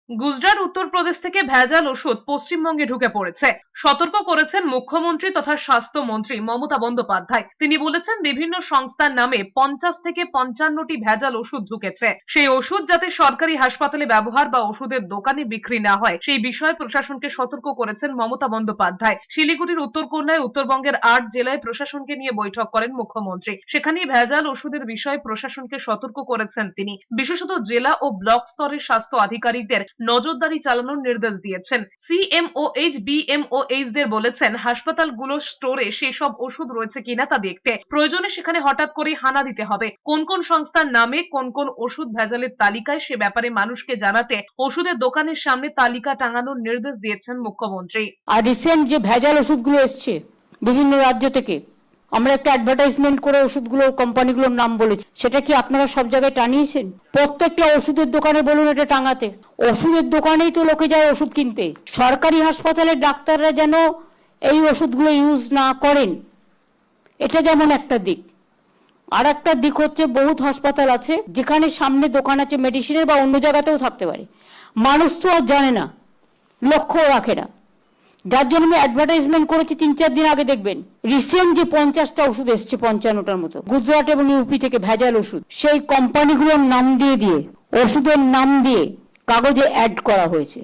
গুজরাট উত্তরপ্রদেশ থেকে ভেজাল ওষুধ পশ্চিমবঙ্গে ঢুকে পড়েছে। সতর্ক করেছেন মুখ্যমন্ত্রী তথা স্বাস্থ্যমন্ত্রী মমতা বন্দ্যোপাধ্যায়। তিনি বলেছেন বিভিন্ন সংস্থার নামে 50 থেকে 55টি ভেজাল ওষুধ ঢুকেছে। সেই ওষুধ যাতে সরকারি হাসপাতালে ব্যবহার বা ওষুধের দোকানে বিক্রি না হয় সেই বিষয়ে প্রশাসনকে সতর্ক করেছেন মমতা বন্দ্যোপাধ্যায়। শিলিগুড়ির উত্তরকন্যায় উত্তরবঙ্গের 8 জেলায় প্রশাসনকে নিয়ে বৈঠক করেন মুখ্যমন্ত্রী। সেখানেই ভেজাল ওষুধের বিষয়ে প্রশাসনকে সতর্ক করেছেন তিনি। বিশেষত জেলা ও ব্লক স্তরের স্বাস্থ্য আধিকারিকদের নজরদারি চালানোর নির্দেশ দিয়েছেন। সিএমওএইচ বিএমওএইচদের বলেছেন হাসপাতালগুলোর স্টোরে সেসব ওষুধ রয়েছে কিনা তা দেখতে, প্রয়োজনে সেখানে হঠাৎ করে হানা দিতে হবে। কোন কোন সংস্থার নামে কোন কোন ওষুধ ভেজালের তালিকায় সে ব্যাপারে মানুষকে জানাতে ওষুধের দোকানের সামনে তালিকা টাঙানোর নির্দেশ দিয়েছেন মুখ্যমন্ত্রী। আর রিসেন্ট যে ভেজাল ওষুধগুলো এসছে বিভিন্ন রাজ্য থেকে, আমরা একটা অ্যাডভার্টাইজমেন্ট করে ওষুধগুলোর কোম্পানিগুলোর নাম বলেছি, সেটা কি আপনারা সব জায়গায় টানিয়েছেন? প্রত্যেকটা ওষুধের দোকানে বলুন এটা টাঙাতে। ওষুধের দোকানেই তো লোকে যায় ওষুধ কিনতে। সরকারি হাসপাতালের ডাক্তাররা যেন এই ওষুধগুলো ইউজ না করেন, এটা যেমন একটা দিক। আর একটা দিক হচ্ছে বহুত হাসপাতাল আছে যেখানে সামনে দোকান আছে মেডিসিনের, বা অন্য জায়গাতেও থাকতে পারে, মানুষ তো আর জানে না, লক্ষ্য রাখে না, যার জন্য আমি অ্যাডভার্টাইজমেন্ট করেছি 3-4 দিন আগে। দেখবেন রিসেন্ট যে 50টা ওষুধ এসছে, 55টার মতো গুজরাট এবং ইউপি থেকে ভেজাল ওষুধ, সেই কোম্পানিগুলোর নাম দিয়ে ওষুধের নাম দিয়ে কাগজে অ্যাড করা হয়েছে।